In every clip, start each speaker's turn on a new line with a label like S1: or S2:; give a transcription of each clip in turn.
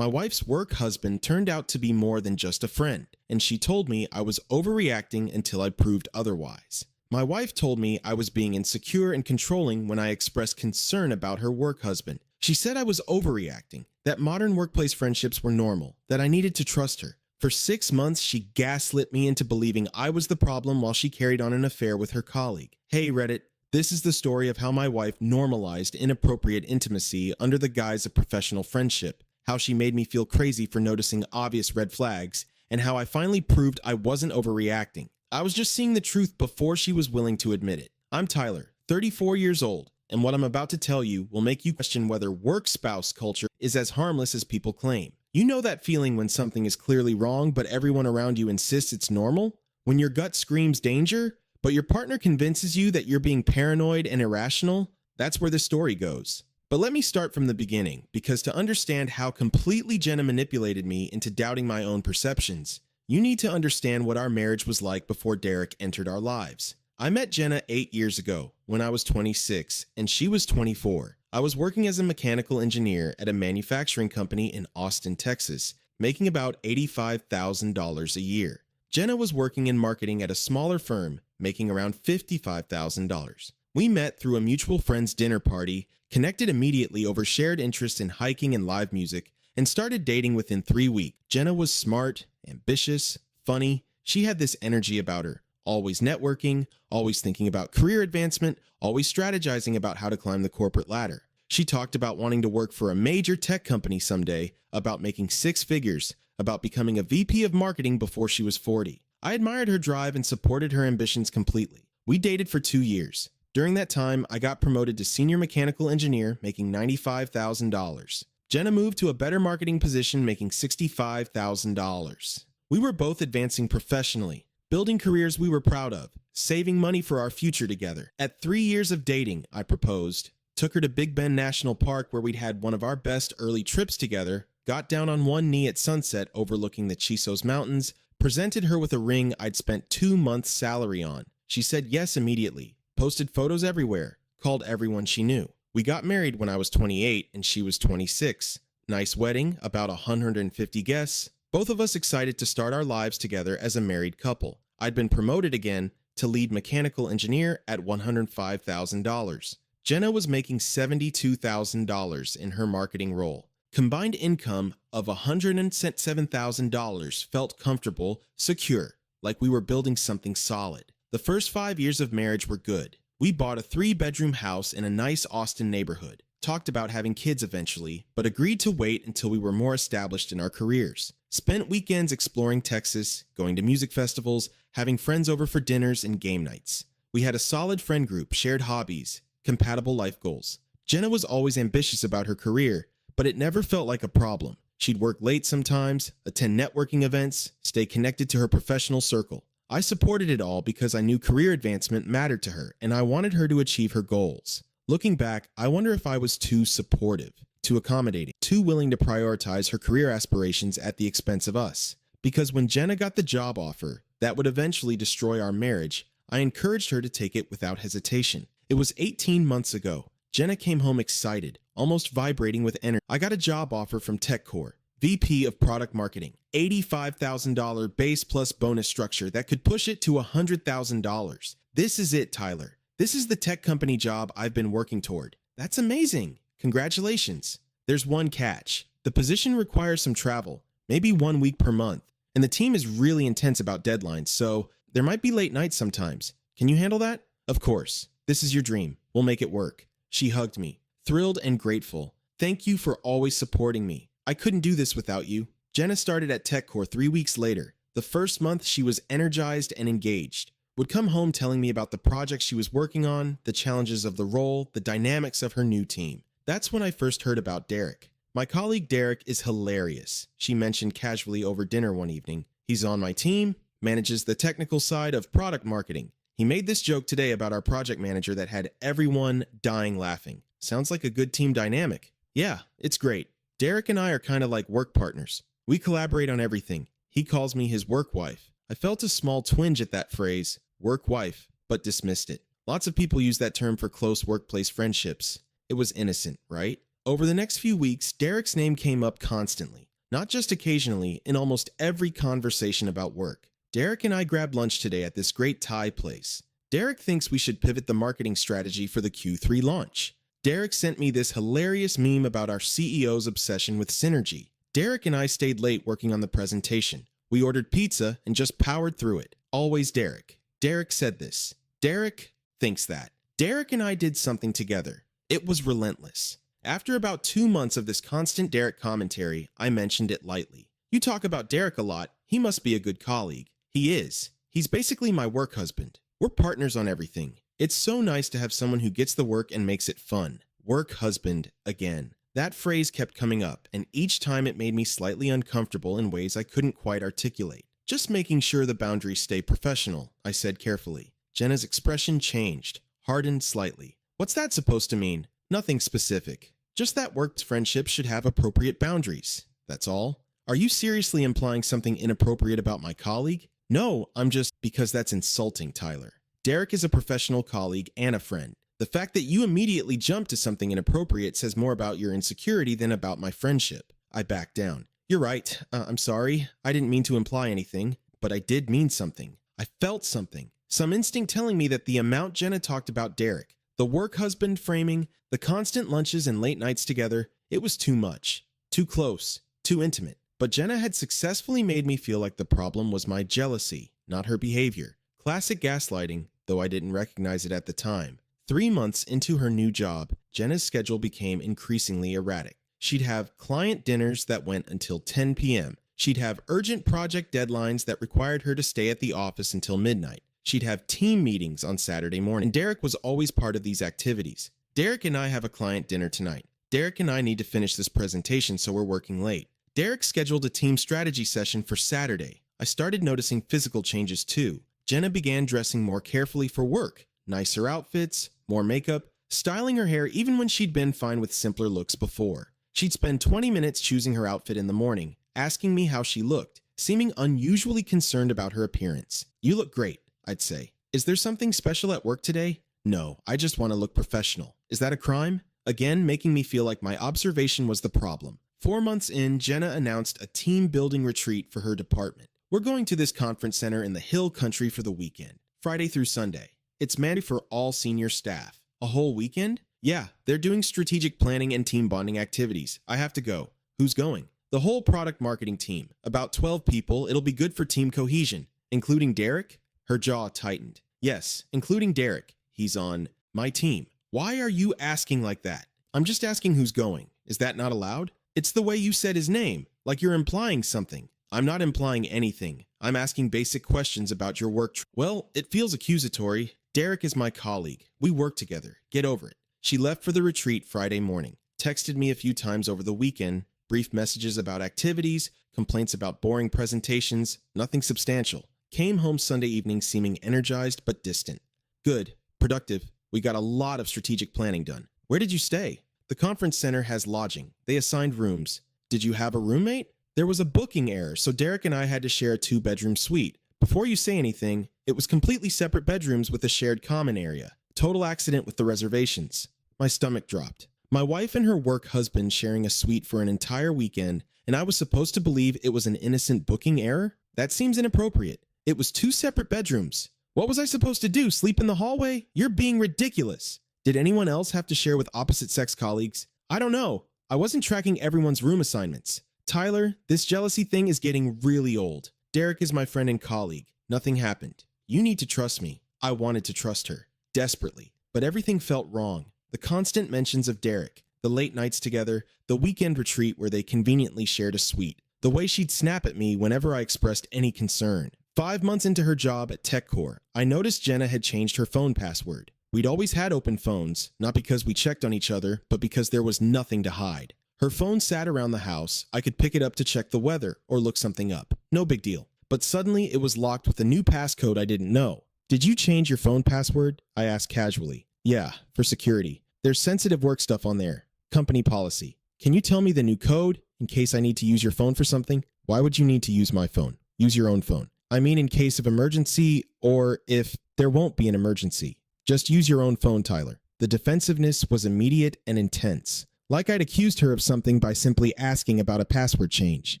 S1: My wife's work husband turned out to be more than just a friend, and she told me I was overreacting until I proved otherwise. My wife told me I was being insecure and controlling when I expressed concern about her work husband. She said I was overreacting, that modern workplace friendships were normal, that I needed to trust her. For 6 months, she gaslit me into believing I was the problem while she carried on an affair with her colleague. Hey Reddit, this is the story of how my wife normalized inappropriate intimacy under the guise of professional friendship, how she made me feel crazy for noticing obvious red flags, and how I finally proved I wasn't overreacting. I was just seeing the truth before she was willing to admit it. I'm Tyler, 34 years old, and what I'm about to tell you will make you question whether work spouse culture is as harmless as people claim. You know that feeling when something is clearly wrong, but everyone around you insists it's normal? When your gut screams danger, but your partner convinces you that you're being paranoid and irrational? That's where the story goes. But let me start from the beginning, because to understand how completely Jenna manipulated me into doubting my own perceptions, you need to understand what our marriage was like before Derek entered our lives. I met Jenna 8 years ago when I was 26 and she was 24. I was working as a mechanical engineer at a manufacturing company in Austin, Texas, making about $85,000 a year. Jenna was working in marketing at a smaller firm, making around $55,000. We met through a mutual friend's dinner party, connected immediately over shared interests in hiking and live music, and started dating within 3 weeks. Jenna was smart, ambitious, funny. She had this energy about her, always networking, always thinking about career advancement, always strategizing about how to climb the corporate ladder. She talked about wanting to work for a major tech company someday, about making 6 figures, about becoming a VP of marketing before she was 40. I admired her drive and supported her ambitions completely. We dated for 2 years. During that time, I got promoted to senior mechanical engineer, making $95,000. Jenna moved to a better marketing position, making $65,000. We were both advancing professionally, building careers we were proud of, saving money for our future together. At 3 years of dating, I proposed, took her to Big Bend National Park where we'd had one of our best early trips together, got down on one knee at sunset overlooking the Chisos Mountains, presented her with a ring I'd spent 2 months' salary on. She said yes immediately, posted photos everywhere, called everyone she knew. We got married when I was 28 and she was 26. Nice wedding, about 150 guests. Both of us excited to start our lives together as a married couple. I'd been promoted again to lead mechanical engineer at $105,000. Jenna was making $72,000 in her marketing role. Combined income of $107,000 felt comfortable, secure, like we were building something solid. The first 5 years of marriage were good. We bought a 3-bedroom house in a nice Austin neighborhood, talked about having kids eventually, but agreed to wait until we were more established in our careers. Spent weekends exploring Texas, going to music festivals, having friends over for dinners and game nights. We had a solid friend group, shared hobbies, compatible life goals. Jenna was always ambitious about her career, but it never felt like a problem. She'd work late sometimes, attend networking events, stay connected to her professional circle. I supported it all because I knew career advancement mattered to her and I wanted her to achieve her goals. Looking back, I wonder if I was too supportive, too accommodating, too willing to prioritize her career aspirations at the expense of us. Because when Jenna got the job offer that would eventually destroy our marriage, I encouraged her to take it without hesitation. It was 18 months ago. Jenna came home excited, almost vibrating with energy. I got a job offer from TechCore, VP of Product Marketing, $85,000 base plus bonus structure that could push it to $100,000. This is it, Tyler. This is the tech company job I've been working toward. That's amazing. Congratulations. There's one catch. The position requires some travel, maybe 1 week per month, and the team is really intense about deadlines, so there might be late nights sometimes. Can you handle that? Of course. This is your dream. We'll make it work. She hugged me, thrilled and grateful. Thank you for always supporting me. I couldn't do this without you. Jenna started at TechCore 3 weeks later. The first month, she was energized and engaged. Would come home telling me about the projects she was working on, the challenges of the role, the dynamics of her new team. That's when I first heard about Derek. My colleague Derek is hilarious, she mentioned casually over dinner one evening. He's on my team, manages the technical side of product marketing. He made this joke today about our project manager that had everyone dying laughing. Sounds like a good team dynamic. Yeah, it's great. Derek and I are kind of like work partners. We collaborate on everything. He calls me his work wife. I felt a small twinge at that phrase, work wife, but dismissed it. Lots of people use that term for close workplace friendships. It was innocent, right? Over the next few weeks, Derek's name came up constantly. Not just occasionally, in almost every conversation about work. Derek and I grabbed lunch today at this great Thai place. Derek thinks we should pivot the marketing strategy for the Q3 launch. Derek sent me this hilarious meme about our CEO's obsession with synergy. Derek and I stayed late working on the presentation. We ordered pizza and just powered through it. Always Derek. Derek said this. Derek thinks that. Derek and I did something together. It was relentless. After about 2 months of this constant Derek commentary, I mentioned it lightly. You talk about Derek a lot. He must be a good colleague. He is. He's basically my work husband. We're partners on everything. It's so nice to have someone who gets the work and makes it fun. Work husband again. That phrase kept coming up, and each time it made me slightly uncomfortable in ways I couldn't quite articulate. Just making sure the boundaries stay professional, I said carefully. Jenna's expression changed, hardened slightly. What's that supposed to mean? Nothing specific. Just that work friendships should have appropriate boundaries. That's all. Are you seriously implying something inappropriate about my colleague? No, I'm just because that's insulting, Tyler. Derek is a professional colleague and a friend. The fact that you immediately jump to something inappropriate says more about your insecurity than about my friendship. I backed down. You're right. I'm sorry. I didn't mean to imply anything, but I did mean something. I felt something. Some instinct telling me that the amount Jenna talked about Derek, the work husband framing, the constant lunches and late nights together, it was too much. Too close. Too intimate. But Jenna had successfully made me feel like the problem was my jealousy, not her behavior. Classic gaslighting, though I didn't recognize it at the time. 3 months into her new job, Jenna's schedule became increasingly erratic. She'd have client dinners that went until 10 p.m. She'd have urgent project deadlines that required her to stay at the office until midnight. She'd have team meetings on Saturday morning, and Derek was always part of these activities. Derek and I have a client dinner tonight. Derek and I need to finish this presentation, so we're working late. Derek scheduled a team strategy session for Saturday. I started noticing physical changes too. Jenna began dressing more carefully for work. Nicer outfits, more makeup, styling her hair even when she'd been fine with simpler looks before. She'd spend 20 minutes choosing her outfit in the morning, asking me how she looked, seeming unusually concerned about her appearance. You look great, I'd say. Is there something special at work today? No, I just want to look professional. Is that a crime? Again, making me feel like my observation was the problem. 4 months in, Jenna announced a team-building retreat for her department. We're going to this conference center in the Hill Country for the weekend, Friday through Sunday. It's mandatory for all senior staff. A whole weekend? Yeah, they're doing strategic planning and team bonding activities. I have to go. Who's going? The whole product marketing team. About 12 people. It'll be good for team cohesion. Including Derek? Her jaw tightened. Yes, including Derek. He's on my team. Why are you asking like that? I'm just asking who's going. Is that not allowed? It's the way you said his name, like you're implying something. I'm not implying anything. I'm asking basic questions about your work. Well, it feels accusatory. Derek is my colleague. We work together. Get over it. She left for the retreat Friday morning, texted me a few times over the weekend, brief messages about activities, complaints about boring presentations, nothing substantial. Came home Sunday evening seeming energized but distant. Good. Productive. We got a lot of strategic planning done. Where did you stay? The conference center has lodging. They assigned rooms. Did you have a roommate? There was a booking error, so Derek and I had to share a 2-bedroom suite. Before you say anything, it was completely separate bedrooms with a shared common area. Total accident with the reservations. My stomach dropped. My wife and her work husband sharing a suite for an entire weekend, and I was supposed to believe it was an innocent booking error? That seems inappropriate. It was 2 separate bedrooms. What was I supposed to do, sleep in the hallway? You're being ridiculous. Did anyone else have to share with opposite-sex colleagues? I don't know. I wasn't tracking everyone's room assignments. Tyler, this jealousy thing is getting really old. Derek is my friend and colleague. Nothing happened. You need to trust me. I wanted to trust her. Desperately. But everything felt wrong. The constant mentions of Derek, the late nights together, the weekend retreat where they conveniently shared a suite, the way she'd snap at me whenever I expressed any concern. 5 months into her job at TechCore, I noticed Jenna had changed her phone password. We'd always had open phones, not because we checked on each other, but because there was nothing to hide. Her phone sat around the house. I could pick it up to check the weather or look something up. No big deal. But suddenly it was locked with a new passcode I didn't know. Did you change your phone password? I asked casually. Yeah, for security. There's sensitive work stuff on there. Company policy. Can you tell me the new code in case I need to use your phone for something? Why would you need to use my phone? Use your own phone. I mean in case of emergency or if there won't be an emergency. Just use your own phone, Tyler. The defensiveness was immediate and intense. Like I'd accused her of something by simply asking about a password change.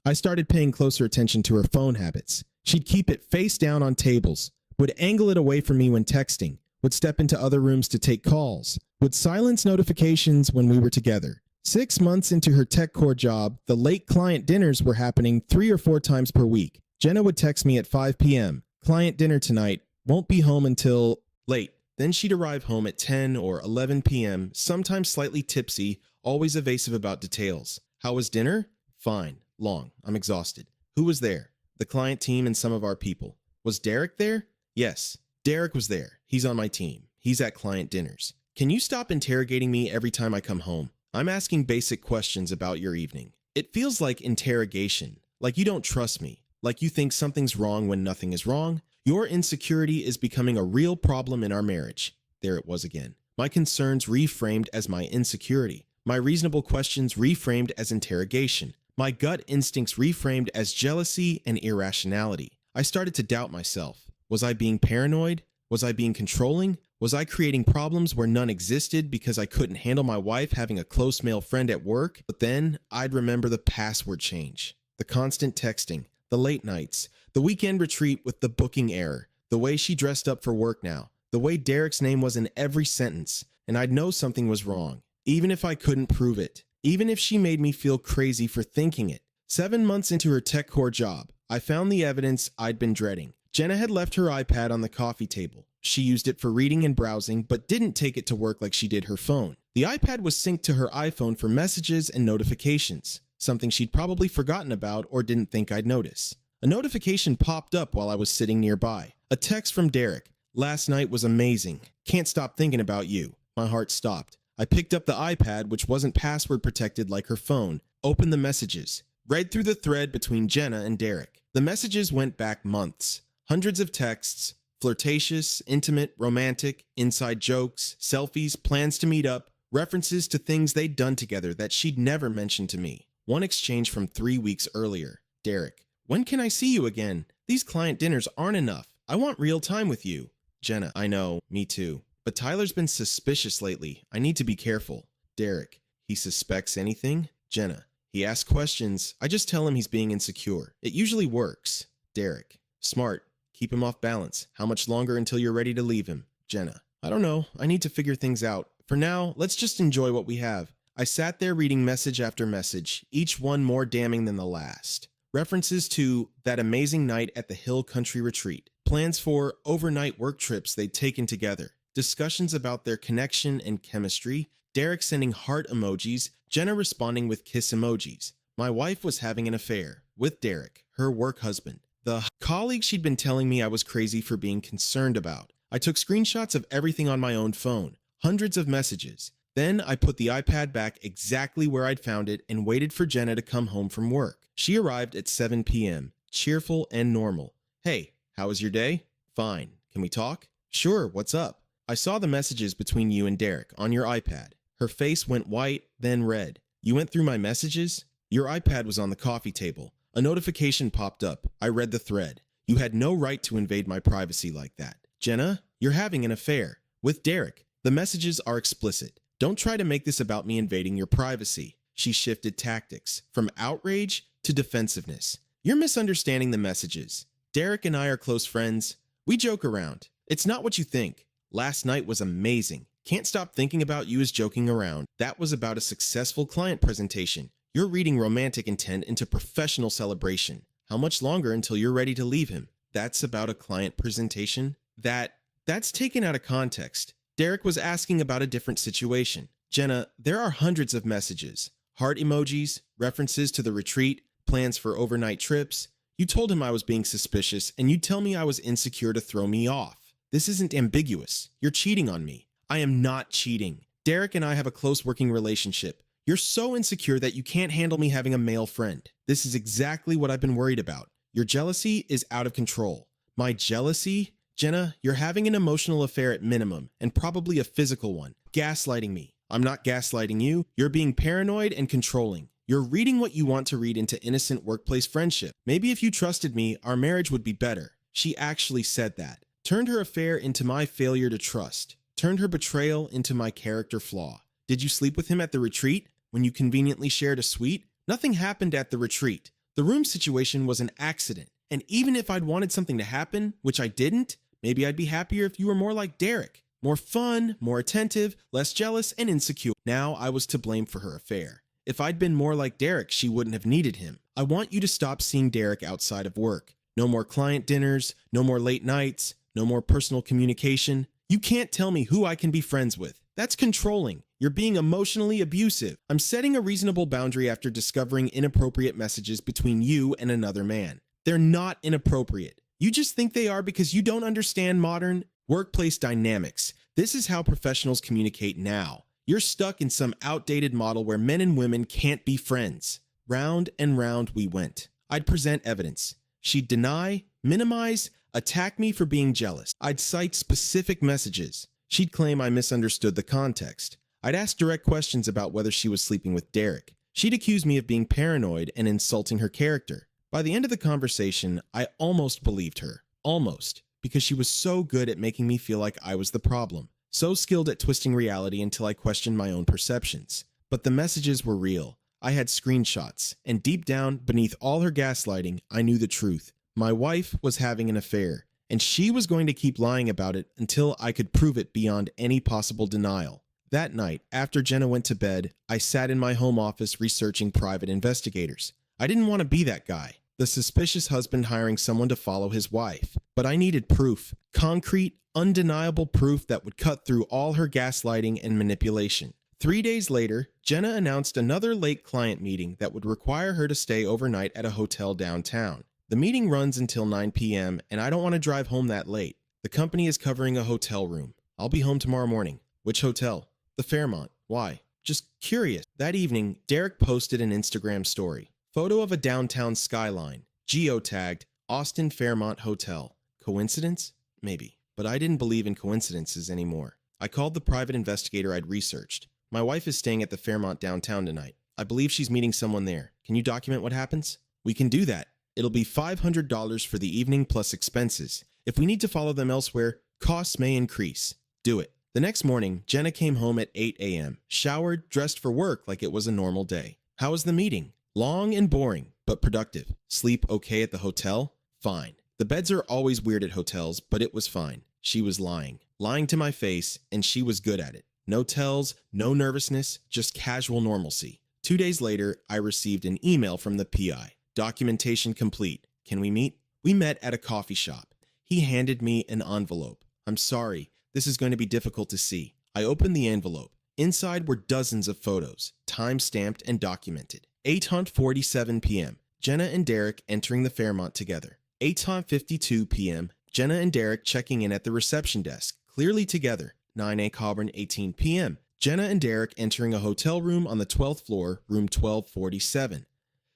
S1: I started paying closer attention to her phone habits. She'd keep it face down on tables, would angle it away from me when texting, would step into other rooms to take calls, would silence notifications when we were together. 6 months into her tech core job, the late client dinners were happening 3 or 4 times per week. Jenna would text me at 5 p.m. Client dinner tonight, won't be home until late. Then she'd arrive home at 10 or 11 p.m., sometimes slightly tipsy, always evasive about details. How was dinner? Fine. Long. I'm exhausted. Who was there? The client team and some of our people. Was Derek there? Yes. Derek was there. He's on my team. He's at client dinners. Can you stop interrogating me every time I come home? I'm asking basic questions about your evening. It feels like interrogation, like you don't trust me, like you think something's wrong when nothing is wrong. Your insecurity is becoming a real problem in our marriage. There it was again. My concerns reframed as my insecurity. My reasonable questions reframed as interrogation. My gut instincts reframed as jealousy and irrationality. I started to doubt myself. Was I being paranoid? Was I being controlling? Was I creating problems where none existed because I couldn't handle my wife having a close male friend at work? But then I'd remember the password change, the constant texting, the late nights, the weekend retreat with the booking error, the way she dressed up for work now, the way Derek's name was in every sentence, and I'd know something was wrong, even if I couldn't prove it, even if she made me feel crazy for thinking it. 7 months into her tech core job, I found the evidence I'd been dreading. Jenna had left her iPad on the coffee table. She used it for reading and browsing, but didn't take it to work like she did her phone. The iPad was synced to her iPhone for messages and notifications, something she'd probably forgotten about or didn't think I'd notice. A notification popped up while I was sitting nearby. A text from Derek. Last night was amazing. Can't stop thinking about you. My heart stopped. I picked up the iPad, which wasn't password protected like her phone, opened the messages, read through the thread between Jenna and Derek. The messages went back months. Hundreds of texts, flirtatious, intimate, romantic, inside jokes, selfies, plans to meet up, references to things they'd done together that she'd never mentioned to me. One exchange from 3 weeks earlier. Derek. When can I see you again? These client dinners aren't enough. I want real time with you. Jenna. I know. Me too. But Tyler's been suspicious lately. I need to be careful. Derek. He suspects anything? Jenna. He asks questions. I just tell him he's being insecure. It usually works. Derek. Smart. Keep him off balance. How much longer until you're ready to leave him? Jenna. I don't know. I need to figure things out. For now, let's just enjoy what we have. I sat there reading message after message, each one more damning than the last. References to that amazing night at the Hill Country Retreat. Plans for overnight work trips they'd taken together. Discussions about their connection and chemistry. Derek sending heart emojis. Jenna responding with kiss emojis. My wife was having an affair with Derek, her work husband. The colleague she'd been telling me I was crazy for being concerned about. I took screenshots of everything on my own phone. Hundreds of messages. Then I put the iPad back exactly where I'd found it and waited for Jenna to come home from work. She arrived at 7 p.m., cheerful and normal. Hey, how was your day? Fine. Can we talk? Sure, what's up? I saw the messages between you and Derek on your iPad. Her face went white, then red. You went through my messages? Your iPad was on the coffee table. A notification popped up. I read the thread. You had no right to invade my privacy like that. Jenna, you're having an affair. With Derek. The messages are explicit. Don't try to make this about me invading your privacy. She shifted tactics, from outrage to defensiveness. You're misunderstanding the messages. Derek and I are close friends. We joke around. It's not what you think. Last night was amazing. Can't stop thinking about you as joking around. That was about a successful client presentation. You're reading romantic intent into professional celebration. How much longer until you're ready to leave him? That's about a client presentation? That's taken out of context. Derek was asking about a different situation. Jenna, there are hundreds of messages. Heart emojis, references to the retreat, plans for overnight trips. You told him I was being suspicious, and you tell me I was insecure to throw me off. This isn't ambiguous. You're cheating on me. I am not cheating. Derek and I have a close working relationship. You're so insecure that you can't handle me having a male friend. This is exactly what I've been worried about. Your jealousy is out of control. My jealousy? Jenna, you're having an emotional affair at minimum, and probably a physical one. Gaslighting me. I'm not gaslighting you. You're being paranoid and controlling. You're reading what you want to read into innocent workplace friendship. Maybe if you trusted me, our marriage would be better. She actually said that. Turned her affair into my failure to trust. Turned her betrayal into my character flaw. Did you sleep with him at the retreat? When you conveniently shared a suite? Nothing happened at the retreat. The room situation was an accident, and even if I'd wanted something to happen, which I didn't, maybe I'd be happier if you were more like Derek. More fun, more attentive, less jealous, and insecure. Now I was to blame for her affair. If I'd been more like Derek, she wouldn't have needed him. I want you to stop seeing Derek outside of work. No more client dinners, no more late nights, no more personal communication. You can't tell me who I can be friends with. That's controlling. You're being emotionally abusive. I'm setting a reasonable boundary after discovering inappropriate messages between you and another man. They're not inappropriate. You just think they are because you don't understand modern workplace dynamics. This is how professionals communicate now. You're stuck in some outdated model where men and women can't be friends. Round and round we went. I'd present evidence. She'd deny, minimize, attack me for being jealous. I'd cite specific messages. She'd claim I misunderstood the context. I'd ask direct questions about whether she was sleeping with Derek. She'd accuse me of being paranoid and insulting her character. By the end of the conversation, I almost believed her. Almost. Because she was so good at making me feel like I was the problem. So skilled at twisting reality until I questioned my own perceptions. But the messages were real. I had screenshots, and deep down, beneath all her gaslighting, I knew the truth. My wife was having an affair, and she was going to keep lying about it until I could prove it beyond any possible denial. That night, after Jenna went to bed, I sat in my home office researching private investigators. I didn't want to be that guy. The suspicious husband hiring someone to follow his wife. But I needed proof. Concrete, undeniable proof that would cut through all her gaslighting and manipulation. 3 days later, Jenna announced another late client meeting that would require her to stay overnight at a hotel downtown. The meeting runs until 9 p.m., and I don't want to drive home that late. The company is covering a hotel room. I'll be home tomorrow morning. Which hotel? The Fairmont. Why? Just curious. That evening, Derek posted an Instagram story. Photo of a downtown skyline, geotagged Austin Fairmont Hotel. Coincidence? Maybe. But I didn't believe in coincidences anymore. I called the private investigator I'd researched. My wife is staying at the Fairmont downtown tonight. I believe she's meeting someone there. Can you document what happens? We can do that. It'll be $500 for the evening plus expenses. If we need to follow them elsewhere, costs may increase. Do it. The next morning, Jenna came home at 8 a.m., showered, dressed for work like it was a normal day. How was the meeting? Long and boring, but productive. Sleep okay at the hotel? Fine. The beds are always weird at hotels, but it was fine. She was lying. Lying to my face, and she was good at it. No tells, no nervousness, just casual normalcy. 2 days later, I received an email from the PI. Documentation complete. Can we meet? We met at a coffee shop. He handed me an envelope. I'm sorry, this is going to be difficult to see. I opened the envelope. Inside were dozens of photos, time-stamped and documented. 8:47 p.m. Jenna and Derek entering the Fairmont together. 8:52 p.m. Jenna and Derek checking in at the reception desk, clearly together. 9 Coburn, 18 p.m. Jenna and Derek entering a hotel room on the 12th floor, room 1247.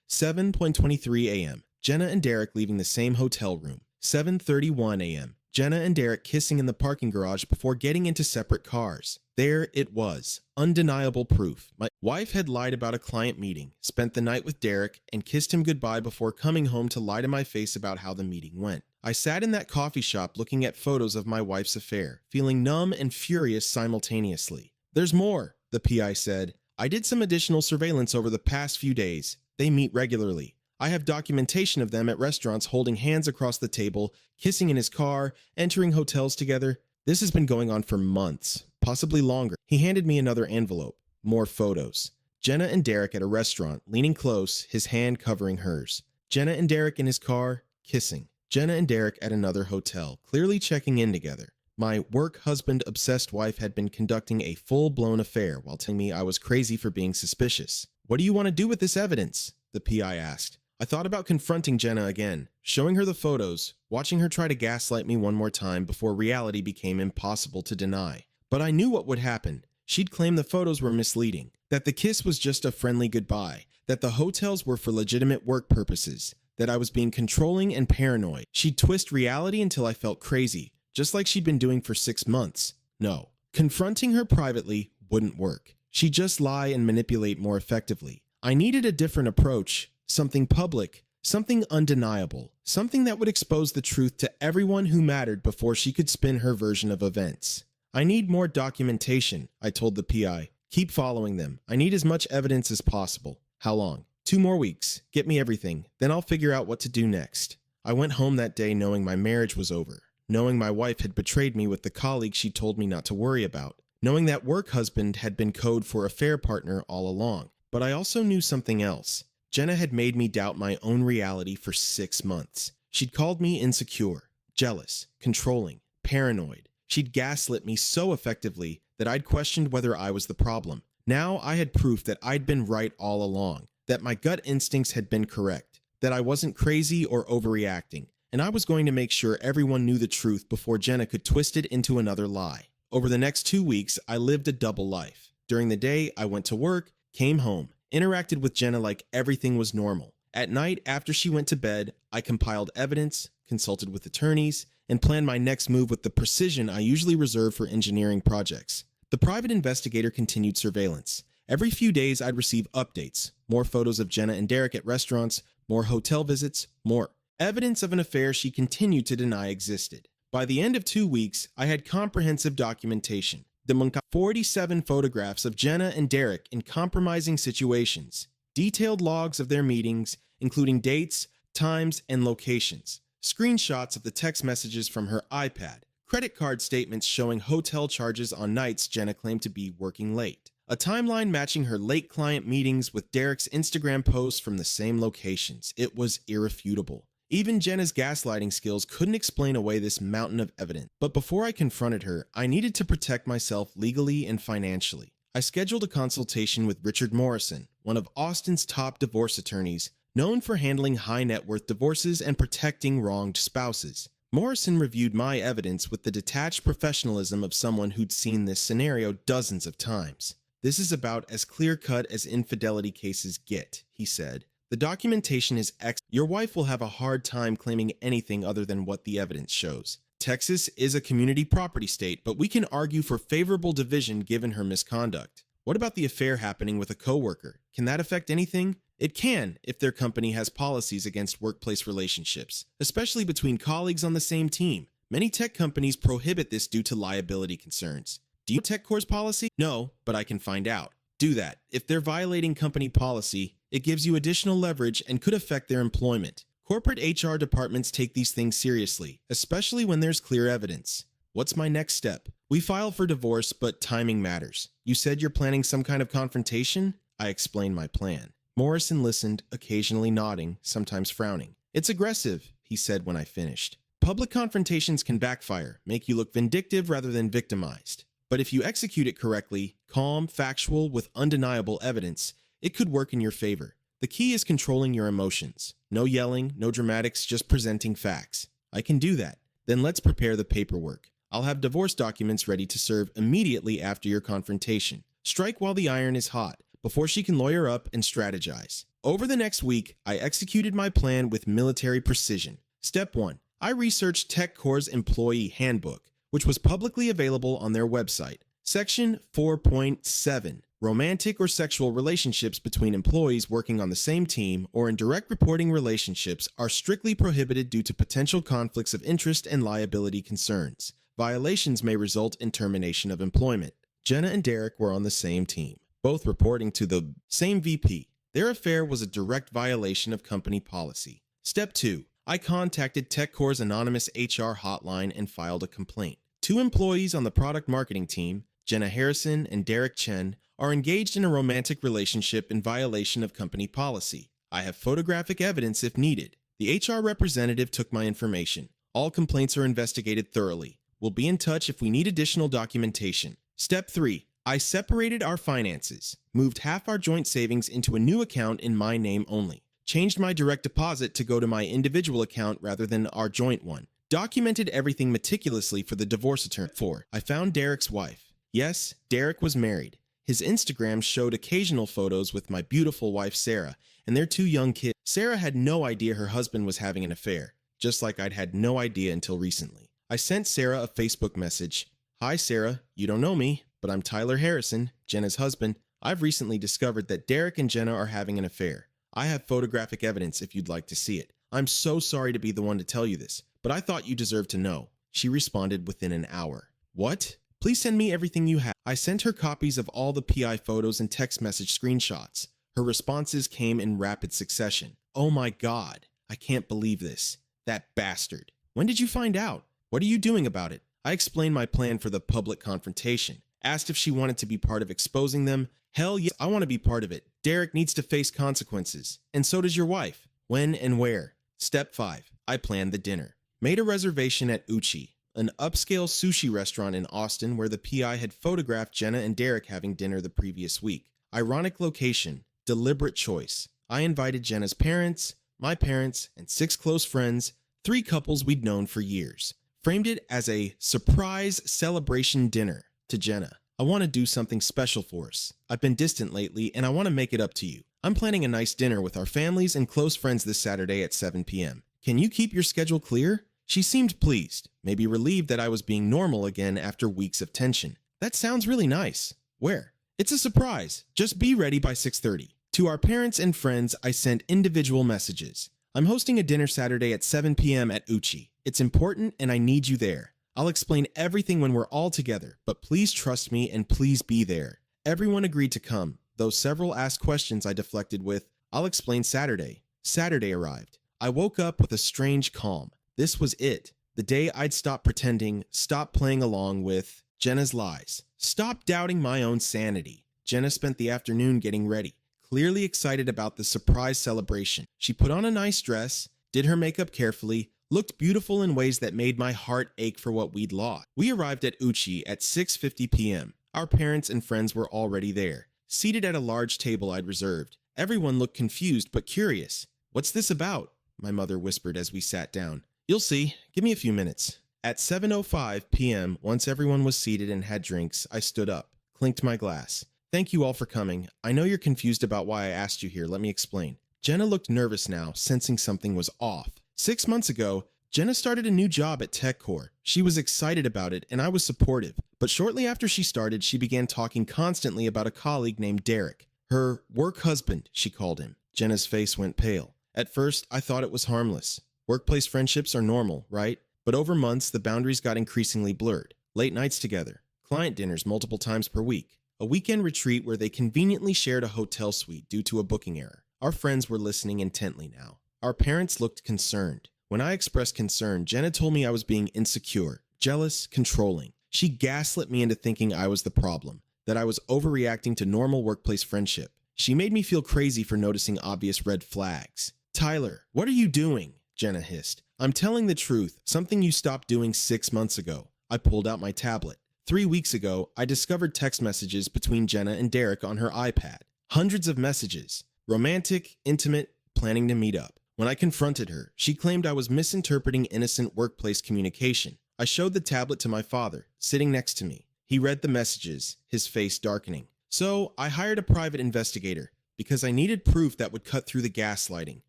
S1: 7:23 a.m. Jenna and Derek leaving the same hotel room. 7:31 a.m. Jenna and Derek kissing in the parking garage before getting into separate cars. There it was. Undeniable proof. My wife had lied about a client meeting, spent the night with Derek, and kissed him goodbye before coming home to lie to my face about how the meeting went. I sat in that coffee shop looking at photos of my wife's affair, feeling numb and furious simultaneously. There's more, the PI said. I did some additional surveillance over the past few days. They meet regularly. I have documentation of them at restaurants holding hands across the table, kissing in his car, entering hotels together. This has been going on for months, possibly longer. He handed me another envelope. More photos. Jenna and Derek at a restaurant, leaning close, his hand covering hers. Jenna and Derek in his car, kissing. Jenna and Derek at another hotel, clearly checking in together. My work husband-obsessed wife had been conducting a full-blown affair while telling me I was crazy for being suspicious. What do you want to do with this evidence? The PI asked. I thought about confronting Jenna again, showing her the photos, watching her try to gaslight me one more time before reality became impossible to deny. But I knew what would happen. She'd claim the photos were misleading, that the kiss was just a friendly goodbye, that the hotels were for legitimate work purposes, that I was being controlling and paranoid. She'd twist reality until I felt crazy, just like she'd been doing for 6 months. No, confronting her privately wouldn't work. She'd just lie and manipulate more effectively. I needed a different approach. Something public, something undeniable, something that would expose the truth to everyone who mattered before she could spin her version of events. I need more documentation, I told the PI. Keep following them. I need as much evidence as possible. How long? 2 more weeks. Get me everything. Then I'll figure out what to do next. I went home that day knowing my marriage was over, knowing my wife had betrayed me with the colleague she told me not to worry about, knowing that work husband had been code for affair partner all along. But I also knew something else. Jenna had made me doubt my own reality for 6 months. She'd called me insecure, jealous, controlling, paranoid. She'd gaslit me so effectively that I'd questioned whether I was the problem. Now I had proof that I'd been right all along, that my gut instincts had been correct, that I wasn't crazy or overreacting, and I was going to make sure everyone knew the truth before Jenna could twist it into another lie. Over the next 2 weeks, I lived a double life. During the day, I went to work, came home, interacted with Jenna like everything was normal. At night, after she went to bed, I compiled evidence, consulted with attorneys, and planned my next move with the precision I usually reserve for engineering projects. The private investigator continued surveillance. Every few days, I'd receive updates, more photos of Jenna and Derek at restaurants, more hotel visits, more evidence of an affair she continued to deny existed. By the end of 2 weeks, I had comprehensive documentation. The 47 photographs of Jenna and Derek in compromising situations, detailed logs of their meetings, including dates, times, and locations, screenshots of the text messages from her iPad, credit card statements showing hotel charges on nights Jenna claimed to be working late, a timeline matching her late client meetings with Derek's Instagram posts from the same locations. It was irrefutable. Even Jenna's gaslighting skills couldn't explain away this mountain of evidence. But before I confronted her, I needed to protect myself legally and financially. I scheduled a consultation with Richard Morrison, one of Austin's top divorce attorneys, known for handling high-net-worth divorces and protecting wronged spouses. Morrison reviewed my evidence with the detached professionalism of someone who'd seen this scenario dozens of times. "This is about as clear-cut as infidelity cases get," he said. "The documentation is excellent. Your wife will have a hard time claiming anything other than what the evidence shows. Texas is a community property state, but we can argue for favorable division given her misconduct. What about the affair happening with a coworker? Can that affect anything? It can, if their company has policies against workplace relationships, especially between colleagues on the same team. Many tech companies prohibit this due to liability concerns. Do you know TechCore's policy? No, but I can find out. Do that. If they're violating company policy, it gives you additional leverage and could affect their employment. Corporate HR departments take these things seriously, especially when there's clear evidence. What's my next step? We file for divorce, but timing matters. You said you're planning some kind of confrontation? I explained my plan. Morrison listened, occasionally nodding, sometimes frowning. It's aggressive, he said when I finished. Public confrontations can backfire, make you look vindictive rather than victimized. But if you execute it correctly, calm, factual, with undeniable evidence, it could work in your favor. The key is controlling your emotions. No yelling, no dramatics, just presenting facts. I can do that. Then let's prepare the paperwork. I'll have divorce documents ready to serve immediately after your confrontation. Strike while the iron is hot, before she can lawyer up and strategize. Over the next week, I executed my plan with military precision. Step 1. I researched TechCore's employee handbook, which was publicly available on their website. Section 4.7. Romantic or sexual relationships between employees working on the same team or in direct reporting relationships are strictly prohibited due to potential conflicts of interest and liability concerns. Violations may result in termination of employment. Jenna and Derek were on the same team, both reporting to the same VP. Their affair was a direct violation of company policy. Step 2. I contacted TechCore's anonymous HR hotline and filed a complaint. 2 employees on the product marketing team, Jenna Harrison and Derek Chen, are engaged in a romantic relationship in violation of company policy. I have photographic evidence if needed. The HR representative took my information. All complaints are investigated thoroughly. We'll be in touch if we need additional documentation. Step 3. I separated our finances, moved half our joint savings into a new account in my name only, changed my direct deposit to go to my individual account rather than our joint one, documented everything meticulously for the divorce attorney. 4. I found Derek's wife. Yes, Derek was married. His Instagram showed occasional photos with my beautiful wife Sarah and their 2 young kids. Sarah had no idea her husband was having an affair, just like I'd had no idea until recently. I sent Sarah a Facebook message. "Hi Sarah, you don't know me, but I'm Tyler Harrison, Jenna's husband. I've recently discovered that Derek and Jenna are having an affair. I have photographic evidence if you'd like to see it. I'm so sorry to be the one to tell you this, but I thought you deserved to know." She responded within an hour. "What? Please send me everything you have." I sent her copies of all the PI photos and text message screenshots. Her responses came in rapid succession. Oh my God, I can't believe this. That bastard. When did you find out? What are you doing about it? I explained my plan for the public confrontation. Asked if she wanted to be part of exposing them. Hell yes, I want to be part of it. Derek needs to face consequences. And so does your wife. When and where? Step 5. I planned the dinner. Made a reservation at Uchi, an upscale sushi restaurant in Austin where the PI had photographed Jenna and Derek having dinner the previous week. Ironic location, deliberate choice. I invited Jenna's parents, my parents, and 6 close friends, 3 couples we'd known for years. Framed it as a surprise celebration dinner to Jenna. I want to do something special for us. I've been distant lately and I want to make it up to you. I'm planning a nice dinner with our families and close friends this Saturday at 7 p.m. Can you keep your schedule clear? She seemed pleased, maybe relieved that I was being normal again after weeks of tension. That sounds really nice. Where? It's a surprise. Just be ready by 6:30. To our parents and friends, I sent individual messages. I'm hosting a dinner Saturday at 7 p.m. at Uchi. It's important and I need you there. I'll explain everything when we're all together, but please trust me and please be there. Everyone agreed to come, though several asked questions I deflected with, I'll explain Saturday. Saturday arrived. I woke up with a strange calm. This was it. The day I'd stop pretending, stop playing along with Jenna's lies, stop doubting my own sanity. Jenna spent the afternoon getting ready, clearly excited about the surprise celebration. She put on a nice dress, did her makeup carefully, looked beautiful in ways that made my heart ache for what we'd lost. We arrived at Uchi at 6:50 p.m. Our parents and friends were already there, seated at a large table I'd reserved. Everyone looked confused but curious. What's this about? My mother whispered as we sat down. You'll see. Give me a few minutes. At 7:05 p.m., once everyone was seated and had drinks, I stood up, clinked my glass. Thank you all for coming. I know you're confused about why I asked you here. Let me explain. Jenna looked nervous now, sensing something was off. 6 months ago, Jenna started a new job at TechCore. She was excited about it, and I was supportive. But shortly after she started, she began talking constantly about a colleague named Derek. Her work husband, she called him. Jenna's face went pale. At first, I thought it was harmless. Workplace friendships are normal, right? But over months, the boundaries got increasingly blurred. Late nights together, client dinners multiple times per week, a weekend retreat where they conveniently shared a hotel suite due to a booking error. Our friends were listening intently now. Our parents looked concerned. When I expressed concern, Jenna told me I was being insecure, jealous, controlling. She gaslit me into thinking I was the problem, that I was overreacting to normal workplace friendship. She made me feel crazy for noticing obvious red flags. Tyler, what are you doing? Jenna hissed. I'm telling the truth, something you stopped doing 6 months ago. I pulled out my tablet. 3 weeks ago, I discovered text messages between Jenna and Derek on her iPad. Hundreds of messages. Romantic, intimate, planning to meet up. When I confronted her, she claimed I was misinterpreting innocent workplace communication. I showed the tablet to my father, sitting next to me. He read the messages, his face darkening. So I hired a private investigator because I needed proof that would cut through the gaslighting.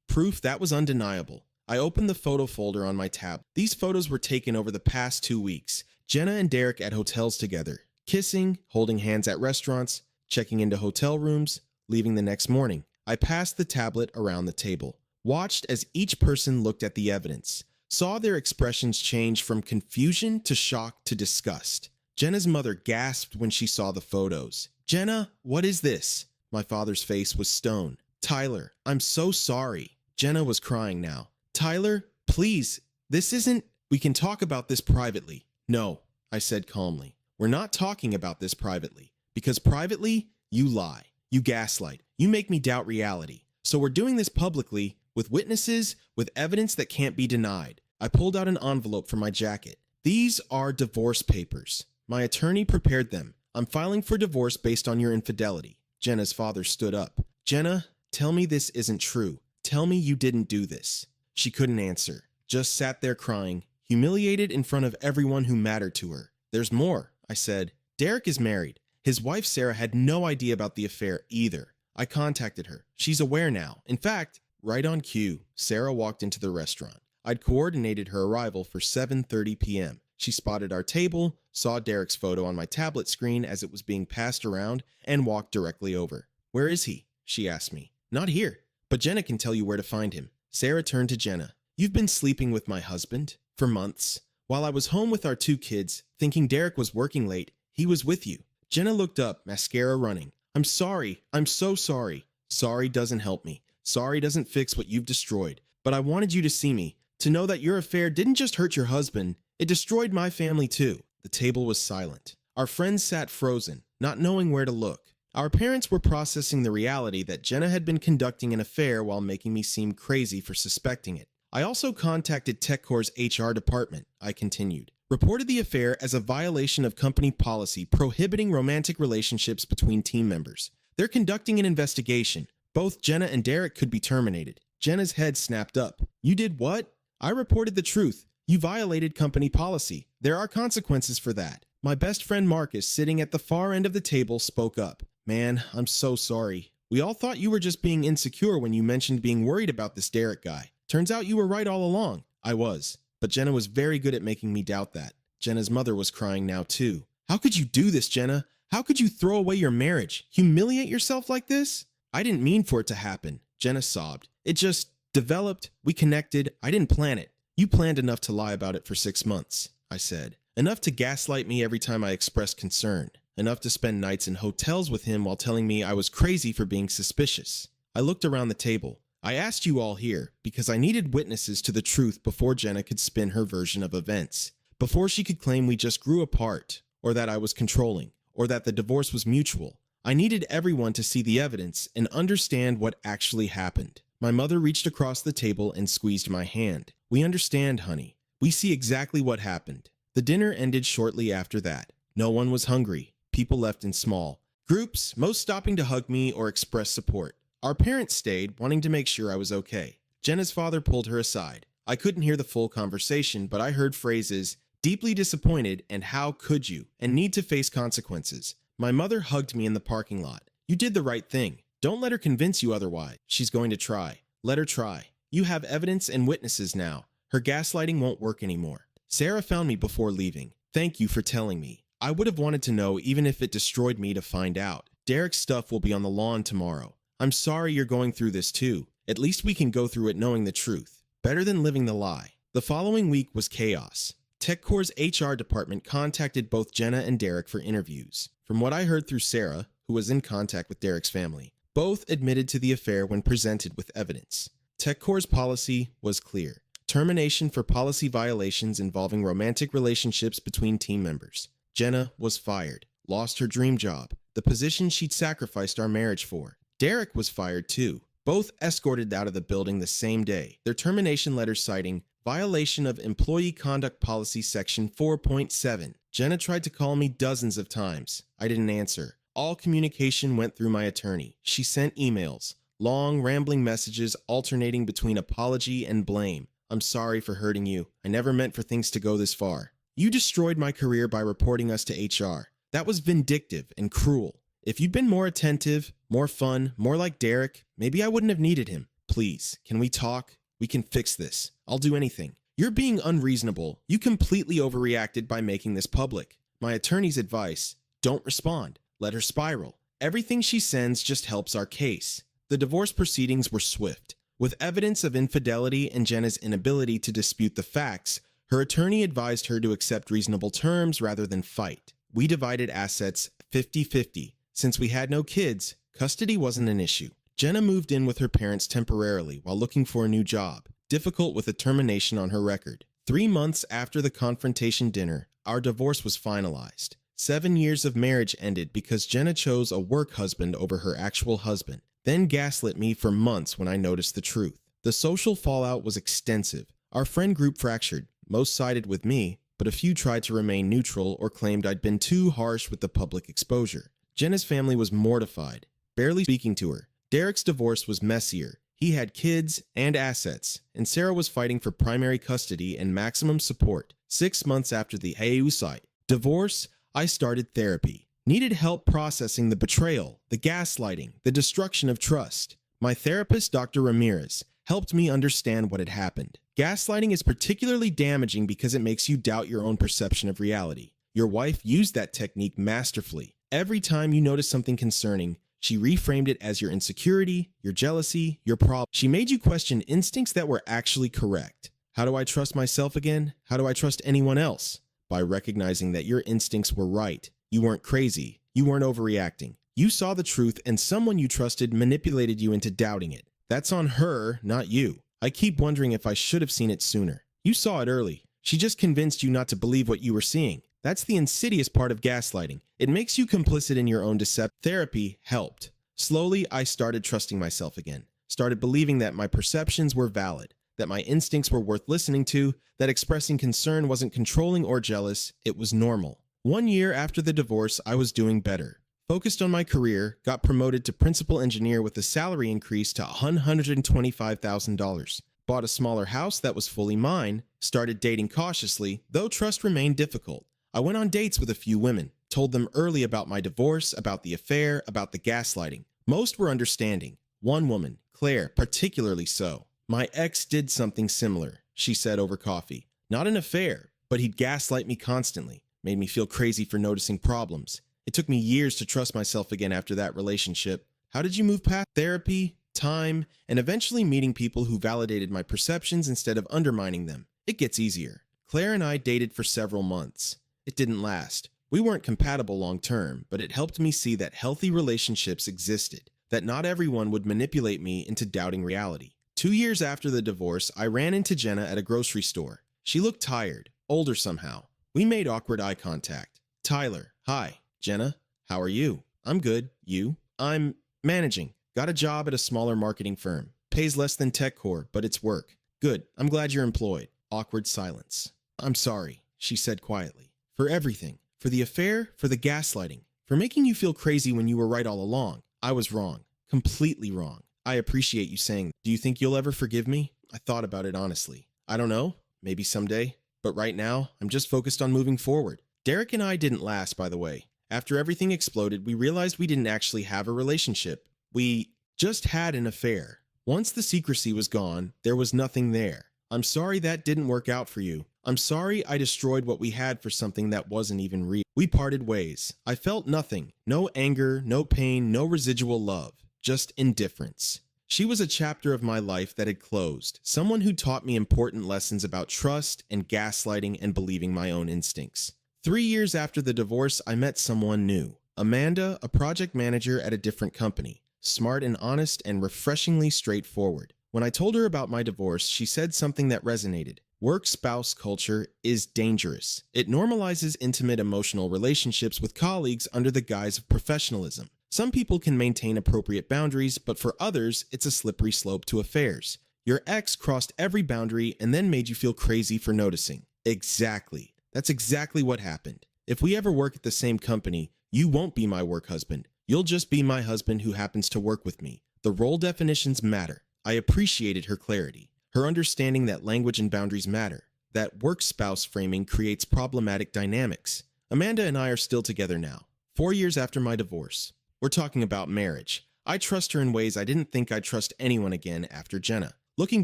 S1: Proof that was undeniable. I opened the photo folder on my tab. These photos were taken over the past 2 weeks. Jenna and Derek at hotels together, kissing, holding hands at restaurants, checking into hotel rooms, leaving the next morning. I passed the tablet around the table, watched as each person looked at the evidence, saw their expressions change from confusion to shock to disgust. Jenna's mother gasped when she saw the photos. Jenna, what is this? My father's face was stone. Tyler, I'm so sorry. Jenna was crying now. Tyler, please, this isn't... We can talk about this privately. No, I said calmly. We're not talking about this privately. Because privately, you lie. You gaslight. You make me doubt reality. So we're doing this publicly, with witnesses, with evidence that can't be denied. I pulled out an envelope from my jacket. These are divorce papers. My attorney prepared them. I'm filing for divorce based on your infidelity. Jenna's father stood up. Jenna, tell me this isn't true. Tell me you didn't do this. She couldn't answer, just sat there crying, humiliated in front of everyone who mattered to her. There's more, I said. Derek is married. His wife Sarah had no idea about the affair either. I contacted her. She's aware now. In fact, right on cue, Sarah walked into the restaurant. I'd coordinated her arrival for 7:30 p.m. She spotted our table, saw Derek's photo on my tablet screen as it was being passed around, and walked directly over. Where is he? She asked me. Not here, but Jenna can tell you where to find him. Sarah turned to Jenna. You've been sleeping with my husband for months. While I was home with our 2 kids, thinking Derek was working late, he was with you. Jenna looked up, mascara running. I'm sorry. I'm so sorry. Sorry doesn't help me. Sorry doesn't fix what you've destroyed. But I wanted you to see me, to know that your affair didn't just hurt your husband, it destroyed my family too. The table was silent. Our friends sat frozen, not knowing where to look. Our parents were processing the reality that Jenna had been conducting an affair while making me seem crazy for suspecting it. I also contacted TechCore's HR department, I continued. Reported the affair as a violation of company policy prohibiting romantic relationships between team members. They're conducting an investigation. Both Jenna and Derek could be terminated. Jenna's head snapped up. You did what? I reported the truth. You violated company policy. There are consequences for that. My best friend Marcus, sitting at the far end of the table, spoke up. Man, I'm so sorry. We all thought you were just being insecure when you mentioned being worried about this Derek guy. Turns out you were right all along. I was. But Jenna was very good at making me doubt that. Jenna's mother was crying now too. How could you do this, Jenna? How could you throw away your marriage? Humiliate yourself like this? I didn't mean for it to happen. Jenna sobbed. It just developed. We connected. I didn't plan it. You planned enough to lie about it for 6 months, I said. Enough to gaslight me every time I expressed concern. Enough to spend nights in hotels with him while telling me I was crazy for being suspicious. I looked around the table. I asked you all here because I needed witnesses to the truth before Jenna could spin her version of events. Before she could claim we just grew apart, or that I was controlling, or that the divorce was mutual. I needed everyone to see the evidence and understand what actually happened. My mother reached across the table and squeezed my hand. We understand, honey. We see exactly what happened. The dinner ended shortly after that. No one was hungry. People left in small groups, most stopping to hug me or express support. Our parents stayed, wanting to make sure I was okay. Jenna's father pulled her aside. I couldn't hear the full conversation, but I heard phrases, deeply disappointed and how could you, and need to face consequences. My mother hugged me in the parking lot. You did the right thing. Don't let her convince you otherwise. She's going to try. Let her try. You have evidence and witnesses now. Her gaslighting won't work anymore. Sarah found me before leaving. Thank you for telling me. I would have wanted to know even if it destroyed me to find out. Derek's stuff will be on the lawn tomorrow. I'm sorry you're going through this too. At least we can go through it knowing the truth. Better than living the lie. The following week was chaos. TechCore's HR department contacted both Jenna and Derek for interviews. From what I heard through Sarah, who was in contact with Derek's family, both admitted to the affair when presented with evidence. TechCore's policy was clear. Termination for policy violations involving romantic relationships between team members. Jenna was fired, lost her dream job, the position she'd sacrificed our marriage for. Derek was fired too. Both escorted out of the building the same day. Their termination letters citing violation of Employee Conduct Policy Section 4.7. Jenna tried to call me dozens of times. I didn't answer. All communication went through my attorney. She sent emails, long, rambling messages alternating between apology and blame. I'm sorry for hurting you. I never meant for things to go this far. You destroyed my career by reporting us to HR. That was vindictive and cruel. If you'd been more attentive, more fun, more like Derek, maybe I wouldn't have needed him. Please, can we talk? We can fix this. I'll do anything. You're being unreasonable. You completely overreacted by making this public. My attorney's advice, don't respond. Let her spiral. Everything she sends just helps our case. The divorce proceedings were swift. With evidence of infidelity and Jenna's inability to dispute the facts, her attorney advised her to accept reasonable terms rather than fight. We divided assets 50-50. Since we had no kids, custody wasn't an issue. Jenna moved in with her parents temporarily while looking for a new job, difficult with a termination on her record. 3 months after the confrontation dinner, our divorce was finalized. 7 years of marriage ended because Jenna chose a work husband over her actual husband, then gaslit me for months when I noticed the truth. The social fallout was extensive. Our friend group fractured. Most sided with me, but a few tried to remain neutral or claimed I'd been too harsh with the public exposure. Jenna's family was mortified, barely speaking to her. Derek's divorce was messier. He had kids and assets, and Sarah was fighting for primary custody and maximum support. 6 months after the Hayusite divorce, I started therapy. Needed help processing the betrayal, the gaslighting, the destruction of trust. My therapist, Dr. Ramirez, helped me understand what had happened. Gaslighting is particularly damaging because it makes you doubt your own perception of reality. Your wife used that technique masterfully. Every time you noticed something concerning, she reframed it as your insecurity, your jealousy, your problem. She made you question instincts that were actually correct. How do I trust myself again? How do I trust anyone else? By recognizing that your instincts were right. You weren't crazy. You weren't overreacting. You saw the truth and someone you trusted manipulated you into doubting it. That's on her, not you. I keep wondering if I should have seen it sooner. You saw it early. She just convinced you not to believe what you were seeing. That's the insidious part of gaslighting. It makes you complicit in your own deception. Therapy helped. Slowly, I started trusting myself again. Started believing that my perceptions were valid, that my instincts were worth listening to, that expressing concern wasn't controlling or jealous, it was normal. 1 year after the divorce, I was doing better. Focused on my career, got promoted to principal engineer with a salary increase to $125,000. Bought a smaller house that was fully mine, started dating cautiously, though trust remained difficult. I went on dates with a few women, told them early about my divorce, about the affair, about the gaslighting. Most were understanding. One woman, Claire, particularly so. My ex did something similar, she said over coffee. Not an affair, but he'd gaslight me constantly, made me feel crazy for noticing problems. It took me years to trust myself again after that relationship. How did you move past therapy, time, and eventually meeting people who validated my perceptions instead of undermining them? It gets easier. Claire and I dated for several months. It didn't last. We weren't compatible long term, but it helped me see that healthy relationships existed, that not everyone would manipulate me into doubting reality. 2 years after the divorce, I ran into Jenna at a grocery store. She looked tired, older somehow. We made awkward eye contact. Tyler, hi. Jenna, how are you? I'm good. You? I'm managing. Got a job at a smaller marketing firm. Pays less than TechCore, but it's work. Good. I'm glad you're employed. Awkward silence. I'm sorry, she said quietly. For everything. For the affair, for the gaslighting. For making you feel crazy when you were right all along. I was wrong. Completely wrong. I appreciate you saying that. Do you think you'll ever forgive me? I thought about it honestly. I don't know. Maybe someday. But right now, I'm just focused on moving forward. Derek and I didn't last, by the way. After everything exploded, we realized we didn't actually have a relationship. We just had an affair. Once the secrecy was gone, there was nothing there. I'm sorry that didn't work out for you. I'm sorry I destroyed what we had for something that wasn't even real. We parted ways. I felt nothing. No anger, no pain, no residual love. Just indifference. She was a chapter of my life that had closed. Someone who taught me important lessons about trust and gaslighting and believing my own instincts. 3 years after the divorce, I met someone new. Amanda, a project manager at a different company. Smart and honest and refreshingly straightforward. When I told her about my divorce, she said something that resonated. Work-spouse culture is dangerous. It normalizes intimate emotional relationships with colleagues under the guise of professionalism. Some people can maintain appropriate boundaries, but for others, it's a slippery slope to affairs. Your ex crossed every boundary and then made you feel crazy for noticing. Exactly. That's exactly what happened. If we ever work at the same company, you won't be my work husband. You'll just be my husband who happens to work with me. The role definitions matter. I appreciated her clarity, her understanding that language and boundaries matter, that work spouse framing creates problematic dynamics. Amanda and I are still together now, 4 years after my divorce. We're talking about marriage. I trust her in ways I didn't think I'd trust anyone again after Jenna. Looking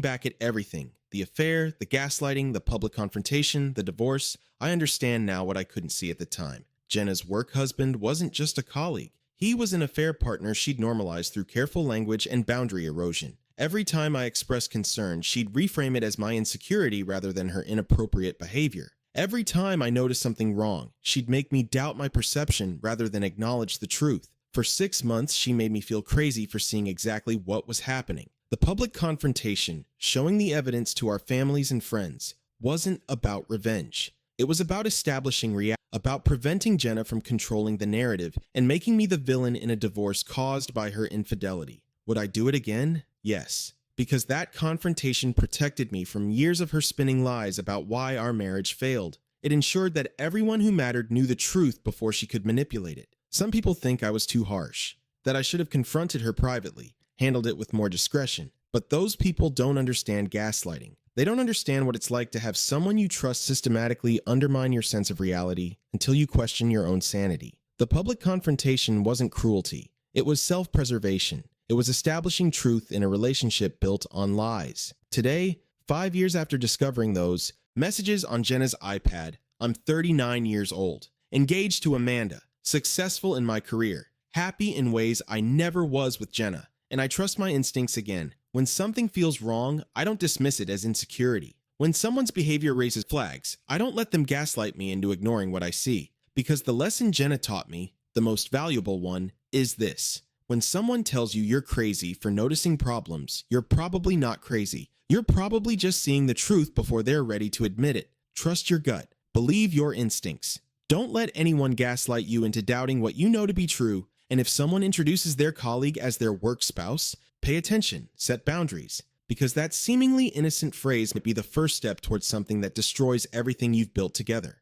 S1: back at everything, the affair, the gaslighting, the public confrontation, the divorce, I understand now what I couldn't see at the time. Jenna's work husband wasn't just a colleague. He was an affair partner she'd normalized through careful language and boundary erosion. Every time I expressed concern, she'd reframe it as my insecurity rather than her inappropriate behavior. Every time I noticed something wrong, she'd make me doubt my perception rather than acknowledge the truth. For 6 months, she made me feel crazy for seeing exactly what was happening. The public confrontation, showing the evidence to our families and friends, wasn't about revenge. It was about establishing reality, about preventing Jenna from controlling the narrative and making me the villain in a divorce caused by her infidelity. Would I do it again? Yes, because that confrontation protected me from years of her spinning lies about why our marriage failed. It ensured that everyone who mattered knew the truth before she could manipulate it. Some people think I was too harsh, that I should have confronted her privately, handled it with more discretion. But those people don't understand gaslighting. They don't understand what it's like to have someone you trust systematically undermine your sense of reality until you question your own sanity. The public confrontation wasn't cruelty. It was self-preservation. It was establishing truth in a relationship built on lies. Today, 5 years after discovering those messages on Jenna's iPad, I'm 39 years old, engaged to Amanda, successful in my career, happy in ways I never was with Jenna, and I trust my instincts again. When something feels wrong, I don't dismiss it as insecurity. When someone's behavior raises flags, I don't let them gaslight me into ignoring what I see, because the lesson Jenna taught me, the most valuable one, is this. When someone tells you you're crazy for noticing problems, you're probably not crazy. You're probably just seeing the truth before they're ready to admit it. Trust your gut. Believe your instincts. Don't let anyone gaslight you into doubting what you know to be true, and if someone introduces their colleague as their work spouse, pay attention, set boundaries, because that seemingly innocent phrase may be the first step towards something that destroys everything you've built together.